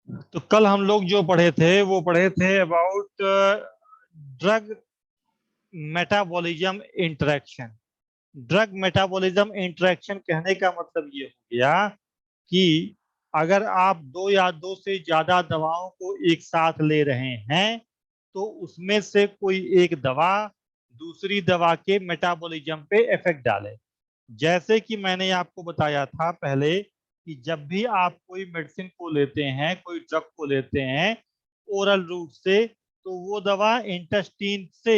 तो कल हम लोग जो पढ़े थे वो पढ़े थे about drug metabolism interaction. Drug metabolism interaction कहने का मतलब ये हो गया कि अगर आप दो या दो से ज्यादा दवाओं को एक साथ ले रहे हैं तो उसमें से कोई एक दवा दूसरी दवा के मेटाबॉलिज्म पे इफेक्ट डाले। जैसे कि मैंने आपको बताया था पहले कि जब भी आप कोई मेडिसिन को लेते हैं, कोई ड्रग को लेते हैं ओरल रूट से, तो वो दवा इंटेस्टीन से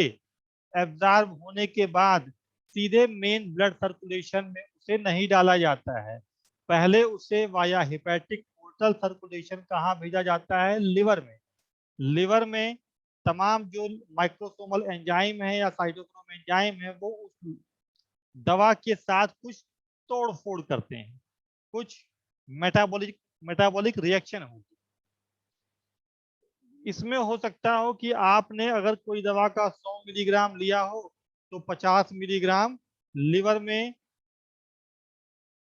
एब्जॉर्ब होने के बाद सीधे मेन ब्लड सर्कुलेशन में उसे नहीं डाला जाता है। पहले उसे वाया हेपेटिक पोर्टल सर्कुलेशन कहाँ भेजा जाता है? लिवर में। लिवर में तमाम जो माइक्रोसोमल एंजाइम है या साइटोक्रोम एंजाइम है वो उस दवा के साथ कुछ तोड़ फोड़ करते हैं, कुछ मेटाबॉलिक मेटाबॉलिक रिएक्शन होगी। इसमें हो सकता हो कि आपने अगर कोई दवा का 100 मिलीग्राम लिया हो तो 50 मिलीग्राम लिवर में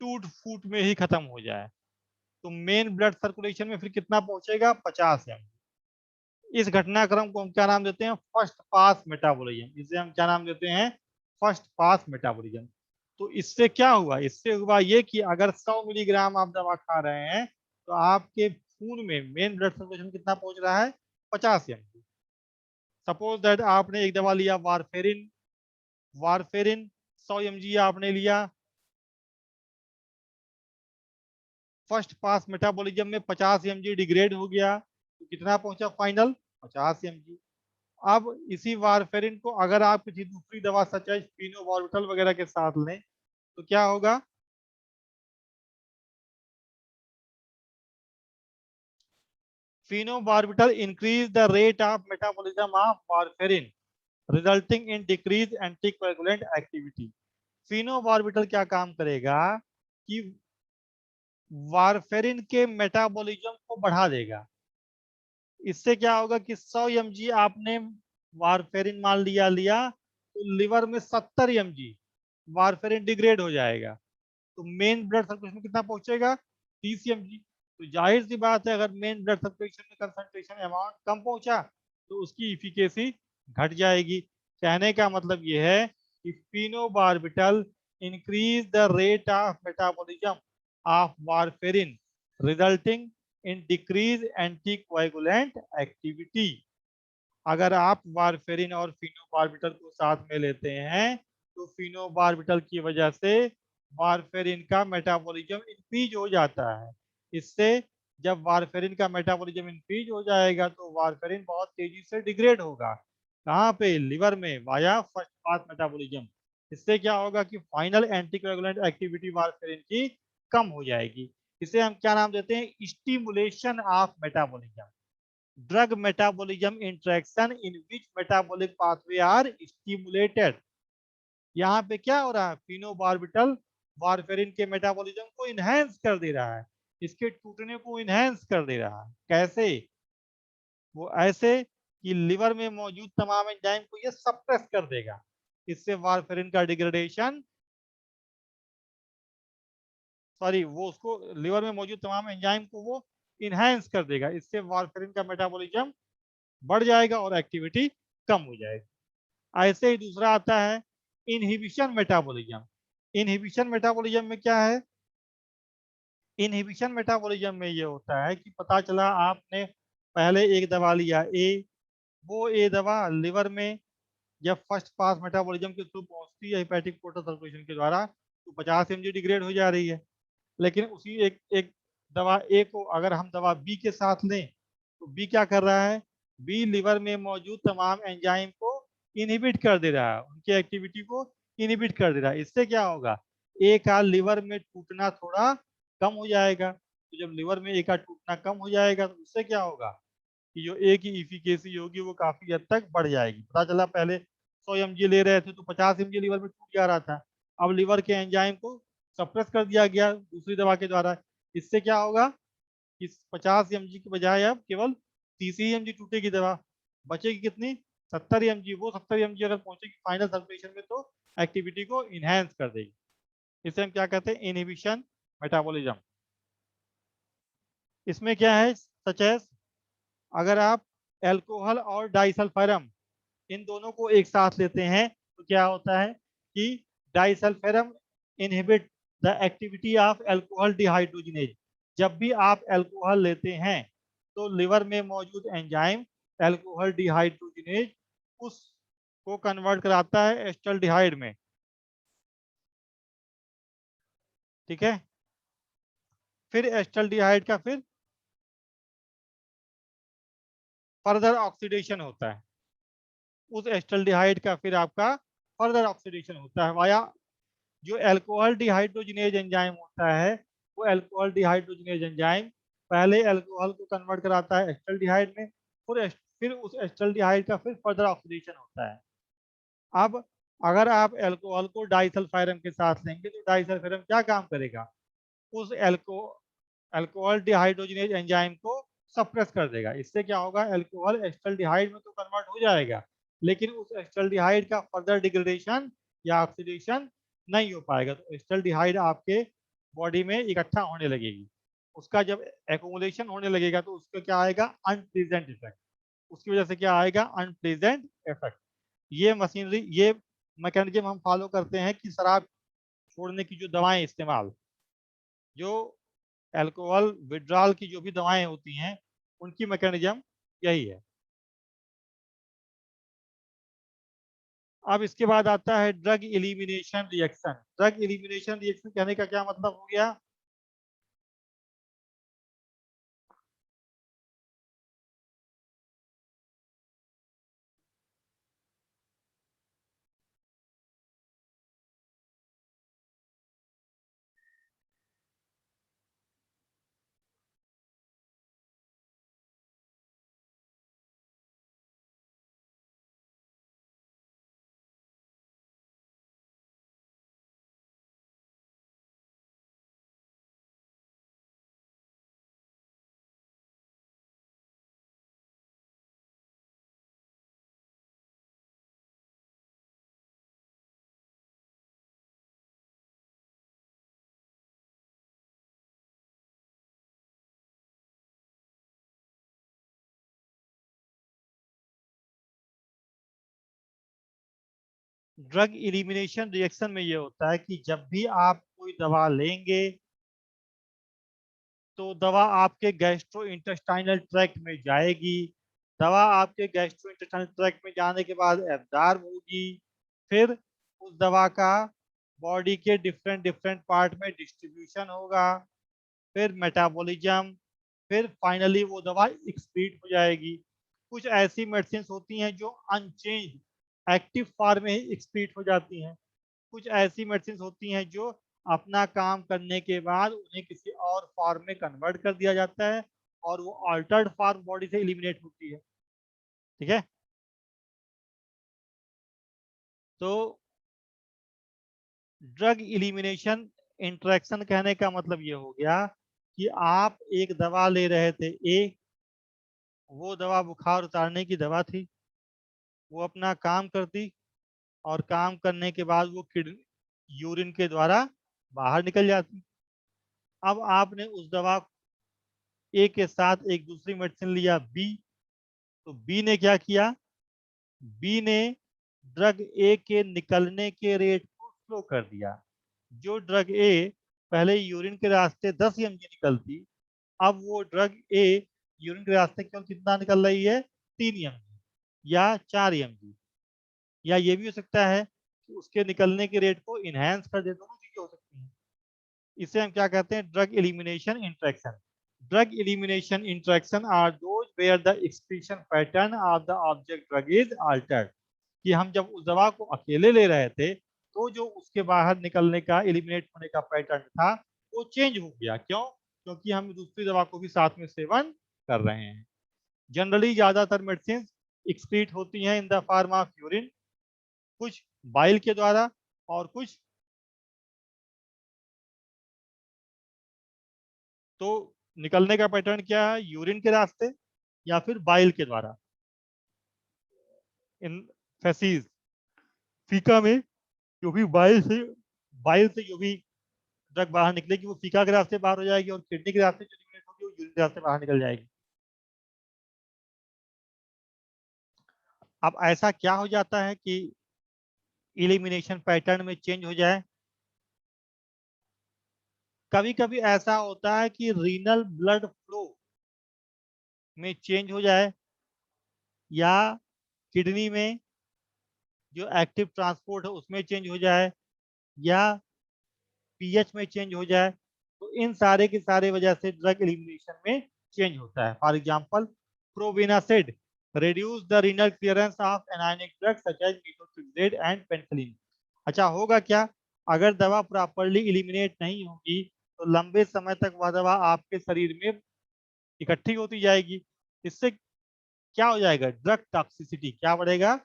टूट फूट में ही खत्म हो जाए, तो मेन ब्लड सर्कुलेशन में फिर कितना पहुंचेगा? 50 एम। इस घटनाक्रम को हम क्या नाम देते हैं? First pass metabolism. इसे हम क्या नाम देते हैं? First pass metabolism. तो इससे क्या हुआ? इससे हुआ ये कि अगर 100 मिलीग्राम आप दवा खा रहे हैं तो आपके खून में मेन ब्लड सर्कुलेशन कितना पहुंच रहा है? 50 एम। सपोज दैट आपने एक दवा लिया वारफेरिन। वारफेरिन 100 एम आपने लिया, फर्स्ट पास मेटाबॉलिज्म में 50 एम डिग्रेड हो गया, तो कितना पहुंचा फाइनल? 50 एम। अब इसी वारफेरिन को अगर आप किसी दूसरी दवा सच एज फिनोबार्बिटल वगैरह के साथ लें तो क्या होगा? Phenobarbital increase the rate of metabolism of warfarin resulting in decrease anticoagulant activity. Phenobarbital क्या काम करेगा कि वारफेरिन के मेटाबॉलिज्म को बढ़ा देगा। इससे क्या होगा कि 100 एम आपने वारफेरिन मान लिया लिया तो लिवर में 70 एम वारफेरिन डिग्रेड हो जाएगा, तो मेन ब्लड सर्कुलेशन कितना पहुंचेगा? 30 एम। तो जाहिर सी बात है अगर मेन ब्लड सर्कुलेशन में कंसंट्रेशन अमाउंट कम पहुंचा तो उसकी इफिकेसी घट जाएगी। कहने का मतलब यह है कि phenobarbital increase the rate of metabolism of warfarin resulting in decrease anticoagulant activity. अगर आप वारफेरिन और फिनोबार्बिटल को साथ में लेते हैं तो फिनोबार्बिटल की वजह से वारफेरिन का मेटाबॉलिज्म इंक्रीज हो जाता है। इससे जब वारफेरिन का मेटाबॉलिज्म इंक्रीज हो जाएगा तो वारफेरिन बहुत तेजी से डिग्रेड होगा। कहाँ पे? लिवर में, वाया फर्स्ट पास मेटाबॉलिज्म। इससे क्या होगा कि फाइनल एंटीकोएगुलेंट एक्टिविटी वारफेरिन की कम हो जाएगी। इसे हम क्या नाम देते हैं? Stimulation of metabolism. drug metabolism interaction in which metabolic pathway are stimulated। यहाँ पे क्या हो रहा है? फिनोबार्बिटल वारफेरिन के मेटाबॉलिज्म को इनहेंस कर दे रहा है, इसके टूटने को इनहेंस कर दे रहा है। कैसे? वो ऐसे कि लिवर में मौजूद तमाम एंजाइम को ये सप्रेस कर देगा। इससे वारफेरिन का डिग्रेडेशन, सॉरी, वो उसको लिवर में मौजूद तमाम एंजाइम को वो इनहेंस कर देगा। इससे वारफेरिन का मेटाबॉलिज्म बढ़ जाएगा और एक्टिविटी कम हो जाएगी। ऐसे ही दूसरा आता है इनहिबिशन मेटाबॉलिज्म। इनहिबिशन मेटाबॉलिज्म में क्या है? इनहिबिशन मेटाबॉलिज्म में ये होता है कि पता चला आपने पहले एक दवा लिया ए, वो ए दवा लिवर में जब फर्स्ट पास मेटाबॉलिज्म के थ्रू पहुंचती है हेपेटिक पोर्टल सर्कुलेशन के द्वारा तो 50 एम डिग्रेड हो जा रही है। लेकिन उसी एक एक दवा ए को अगर हम दवा बी के साथ लें तो बी क्या कर रहा है? बी लिवर में मौजूद तमाम एंजाइम को इनहिबिट कर दे रहा है, उनकी एक्टिविटी को इनहिबिट कर दे रहा है। इससे क्या होगा? ए का लिवर में टूटना थोड़ा कम हो जाएगा। तो जब लिवर में ए का टूटना कम हो जाएगा तो उससे क्या होगा कि जो ए की इफिकेसी होगी वो काफी हद तक बढ़ जाएगी। पता चला पहले 100 एम ले रहे थे तो 50 एम लिवर में टूट जा रहा था, अब लिवर के एंजाइम को सप्रेस कर दिया गया दूसरी दवा के द्वारा। इससे क्या होगा? इस 50 एम की बजाय अब केवल 30 एम टूटेगी दवा, बचेगी कितनी? 70 एम। वो 70 एम अगर पहुंचेगी फाइनल सर्कुलेशन में तो एक्टिविटी को इनहेंस कर देगी। इसे हम क्या कहते हैं? Inhibition metabolism. इसमें क्या है, सच एज अगर आप एल्कोहल और डाइसल्फायरम इन दोनों को एक साथ लेते हैं तो क्या होता है कि disulfiram inhibit the activity of alcohol dehydrogenase. जब भी आप एल्कोहल लेते हैं तो लिवर में मौजूद एंजाइम एल्कोहल डिहाइड्रोजिनेज उसको कन्वर्ट कराता है एस्टल्डिहाइड में। ठीक है, फिर एस्टल्डिहाइड का फिर फर्दर ऑक्सीडेशन होता है, उस एस्टल्डिहाइड का फिर आपका फर्दर ऑक्सीडेशन होता है वाया जो अल्कोहल डिहाइड्रोजिनेज एंजाइम होता है। वो अल्कोहल डिहाइड्रोजिनेज एंजाइम पहले अल्कोहल को कन्वर्ट कराता है एस्टल्डिहाइड में, फिर उस एस्टल्डिहाइड का फिर फर्दर ऑक्सीडेशन होता है। अब अगर आप अल्कोहल को डाइसल्फायरम के साथ लेंगे तो डाइसल्फायरम क्या काम करेगा, उस अल्कोहल डिहाइड्रोजिनेज एंजाइम को सप्रेस कर देगा। इससे क्या होगा, अल्कोहल एस्टल्डिहाइड में तो कन्वर्ट हो जाएगा लेकिन उस एस्टल्डिहाइड का फर्दर डिग्रेडेशन या ऑक्सीडेशन नहीं हो पाएगा। तो एस्टल्डिहाइड आपके बॉडी में इकट्ठा होने लगेगी, उसका जब एक्यूमुलेशन होने लगेगा तो उसका क्या आएगा, अनप्लीजेंट इफेक्ट। उसकी वजह से क्या आएगा, अनप्लीजेंट इफेक्ट। ये मशीनरी, ये मैकेनिज्म हम फॉलो करते हैं कि शराब छोड़ने की जो दवाएं इस्तेमाल, जो अल्कोहल विड्रॉल की जो भी दवाएं होती हैं उनकी मैकेनिज्म यही है। अब इसके बाद आता है drug elimination reaction. Drug elimination reaction कहने का क्या मतलब हो गया, ड्रग एलिमिनेशन रिएक्शन में ये होता है कि जब भी आप कोई दवा लेंगे तो दवा आपके गैस्ट्रो इंटेस्टाइनल ट्रैक्ट में जाएगी। दवा आपके गैस्ट्रो इंटेस्टाइनल ट्रैक्ट में जाने के बाद एब्जॉर्ब होगी, फिर उस दवा का बॉडी के डिफरेंट डिफरेंट पार्ट में डिस्ट्रीब्यूशन होगा, फिर मेटाबॉलिज्म, फिर फाइनली वो दवा एक्सक्रीट हो जाएगी। कुछ ऐसी मेडिसिन होती हैं जो अनचेंज एक्टिव फॉर्म में ही एक्सक्रीट हो जाती हैं, कुछ ऐसी मेडिसिन होती हैं जो अपना काम करने के बाद उन्हें किसी और फॉर्म में कन्वर्ट कर दिया जाता है और वो अल्टर्ड फॉर्म बॉडी से एलिमिनेट होती है। ठीक है, तो ड्रग एलिमिनेशन इंटरेक्शन कहने का मतलब ये हो गया कि आप एक दवा ले रहे थे ए, वो दवा बुखार उतारने की दवा थी, वो अपना काम करती और काम करने के बाद वो किडनी यूरिन के द्वारा बाहर निकल जाती। अब आपने उस दवा ए के साथ एक दूसरी मेडिसिन लिया बी, तो बी ने क्या किया, बी ने ड्रग ए के निकलने के रेट को स्लो कर दिया। जो ड्रग ए पहले यूरिन के रास्ते 10 mg निकलती, अब वो ड्रग ए यूरिन के रास्ते केवल कितना निकल रही है, 3 mg या 4 mg। या ये भी हो सकता है कि उसके निकलने के रेट को इनहेंस कर दे, दोनों चीजें हो सकती हैं। इसे हम क्या कहते हैं, drug elimination interaction. Drug elimination interaction are those where the expression pattern of the object drug is altered। कि हम जब उस दवा को अकेले ले रहे थे तो जो उसके बाहर निकलने का, एलिमिनेट होने का पैटर्न था वो चेंज हो गया। क्यों, क्योंकि हम दूसरी दवा को भी साथ में सेवन कर रहे हैं। जनरली ज्यादातर मेडिसिन एक्सक्रीट होती हैं in the form of urine, कुछ बाइल के द्वारा और कुछ, तो निकलने का पैटर्न क्या है, यूरिन के रास्ते या फिर बाइल के द्वारा। इन फेसिस, फीका में जो भी बाइल से जो भी ड्रग बाहर निकलेगी वो फीका के रास्ते बाहर हो जाएगी और किडनी के रास्ते जो निकलेगी यूरिन के रास्ते बाहर निकल जाएगी। अब ऐसा क्या हो जाता है कि इलिमिनेशन पैटर्न में चेंज हो जाए? कभी कभी ऐसा होता है कि रीनल ब्लड फ्लो में चेंज हो जाए, या किडनी में जो एक्टिव ट्रांसपोर्ट है उसमें चेंज हो जाए, या पीएच में चेंज हो जाए। तो इन सारे की सारे वजह से ड्रग एलिमिनेशन में चेंज होता है। For example, probenecid reduce the renal clearance of anionic drugs such as methotrexate and penicillin। अच्छा, होगा क्या? अगर दवा प्रॉपरली इलिमिनेट नहीं होगी तो लंबे समय तक वह दवा आपके शरीर में इकट्ठी होती जाएगी। इससे क्या हो जाएगा? Drug toxicity. क्या बढ़ेगा?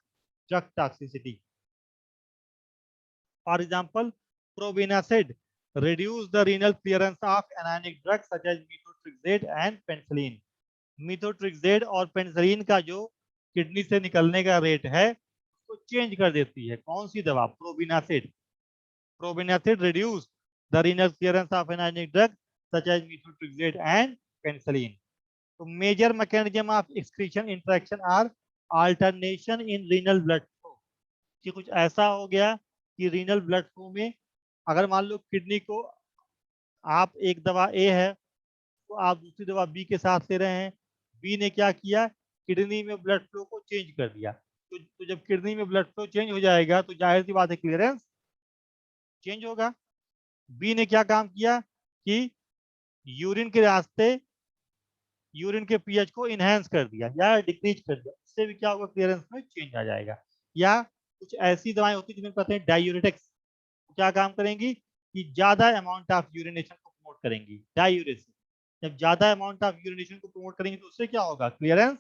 Drug toxicity. For example, probenecid reduce the renal clearance of anionic drugs such as methotrexate and penicillin। methotrexate और पेनिसिलिन का जो किडनी से निकलने का रेट है उसको चेंज कर देती है। कौन सी दवा? प्रोविनासिड। प्रोविनासिड reduce the renal clearance of anionic drugs such as methotrexate and penicillin। तो major mechanism of excretion interaction are alternation in renal blood flow. कि कुछ ऐसा हो गया कि रीनल ब्लड फ्लो में, अगर मान लो किडनी को आप एक दवा ए है तो आप दूसरी दवा बी के साथ ले रहे हैं, बी ने क्या किया? किडनी में ब्लड फ्लो को चेंज कर दिया। तो जब किडनी में ब्लड फ्लो चेंज हो जाएगा तो जाहिर सी बात है क्लियरेंस चेंज होगा। बी ने क्या काम किया कि यूरिन के रास्ते यूरिन के पीएच को इनहेंस कर दिया या डिक्रीज कर दिया। इससे भी क्या होगा? क्लियरेंस में चेंज आ जाएगा। या कुछ ऐसी दवाएं होती है जिन्हें कहते हैं डायूरेटिक्स। क्या काम करेंगी कि ज्यादा अमाउंट ऑफ यूरिनेशन को प्रमोट करेंगी। डायूरेसिस जब ज्यादा अमाउंट ऑफ यूरिनेशन को प्रमोट करेंगे तो उससे क्या होगा? क्लियरेंस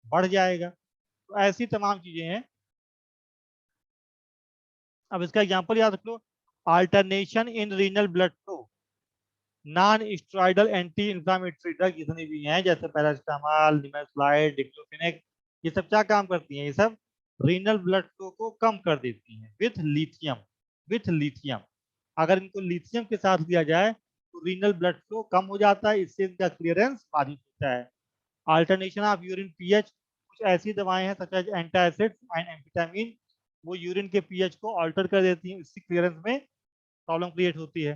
बढ़ जाएगा। तो ऐसी तमाम चीजें हैं। अब इसका एग्जांपल याद रख लो। Alternation in renal blood flow, non steroidal anti inflammatory drug जितनी भी हैं जैसे पैरासिटामोल, निमेसुलाइड, डिक्लोफेनेक, ये सब क्या काम करती हैं? ये सब रीनल ब्लड फ्लो को कम कर देती हैं विथ लिथियम। विथ लिथियम, अगर इनको लिथियम के साथ लिया जाए तो रीनल ब्लड फ्लो कम हो जाता है, इससे इनका क्लियरेंस बाधित होता है। अल्टरनेशन ऑफ यूरिन पीएच, कुछ ऐसी दवाएं हैं such as antacids and amphetamine, वो यूरिन के पीएच को अल्टर कर देती हैं, इससे क्लियरेंस में प्रॉब्लम क्रिएट होती है।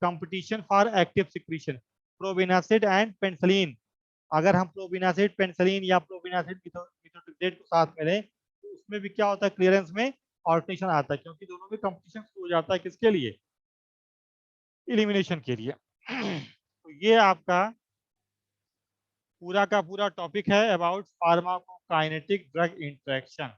Competition for active secretion, probenecid and penicillin, अगर हम प्रोविनासिड पेनिसिलिन या प्रोविनासिड मिथोट्रिक्सेट को साथ में लें तो उसमें भी क्या होता है? क्लियरेंस में ऑल्टरेशन आता है, क्योंकि दोनों में कंपटीशन शुरू हो जाता है। किसके लिए? इलिमिनेशन के लिए। तो ये आपका पूरा का पूरा टॉपिक है अबाउट फार्माकोकाइनेटिक ड्रग इंटरेक्शन।